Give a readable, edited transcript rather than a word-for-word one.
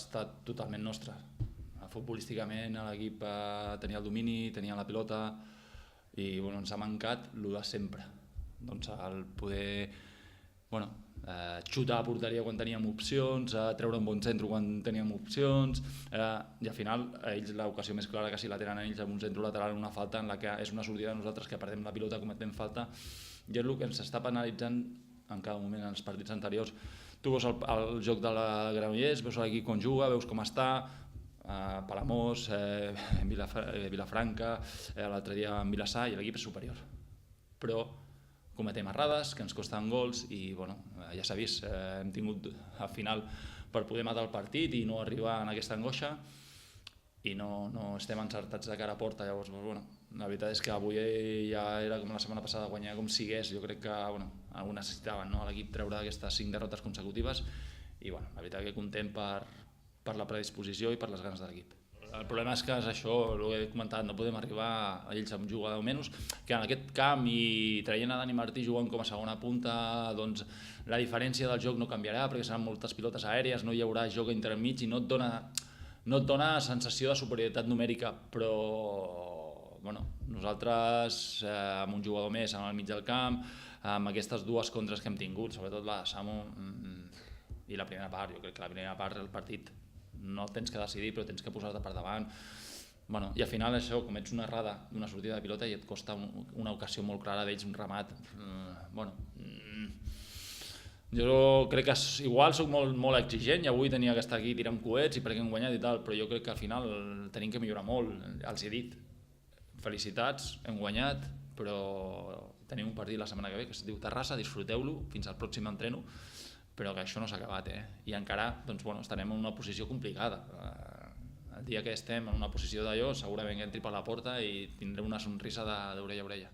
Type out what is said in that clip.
estat totalment nostre. Futbolísticament l'equip tenia el domini, tenia la pilota i ens ha mancat el de sempre. Doncs el poder xutar a porteria quan teníem opcions, treure un bon centre quan teníem opcions, i al final ells l'ocasió més clara que si la tenen ells amb un centre lateral, una falta en la que és una sortida de nosaltres que perdem la pilota, cometem falta, i és el que ens està penalitzant en cada moment en els partits anteriors. Tu veus el joc de la Granollers, veus l'equip com juga, veus com està, Palamós, Vilafranca, l'altre dia en Vilassar, i l'equip és superior. Però cometem errades, que ens costen gols, i ja s'ha vist, hem tingut al final per poder matar el partit i no arribar en aquesta angoixa, i no estem encertats de cara a porta. Llavors, la veritat és que avui ja era com la setmana passada, guanyar com sigués. Jo crec que algú necessitaven a l'equip treure aquestes 5 derrotes consecutives, i la veritat que content per la predisposició i per les ganes de l'equip. El problema és que és això, el que he comentat, no podem arribar a ells amb un jugador menys, que en aquest camp i traient a Dani Martí jugant com a segona punta, doncs la diferència del joc no canviarà perquè seran moltes pilotes aèries, no hi haurà joc intermig i no et dona sensació de superioritat numèrica, però nosaltres amb un jugador més al mig del camp, amb aquestes dues contres que hem tingut, sobretot la de Samu i la primera part, jo crec que la primera part del partit no tens que decidir, però tens que posar-te per davant. I al final això, comets una errada d'una sortida de pilota i et costa una ocasió molt clara d'ells, un remat. Jo crec que igual soc molt exigent i avui tenia que estar aquí tirant coets i perquè hem guanyat i tal, però jo crec que al final tenim que millorar molt. Els he dit, felicitats, hem guanyat, però tenim un partit la setmana que ve que es diu Terrassa, disfruteu-lo fins al pròxim entreno, però que això no s'ha acabat, i encara estarem en una posició complicada. El dia que estem en una posició d'allò segurament que entri per la porta i tindrem una sonrisa d'orella a orella.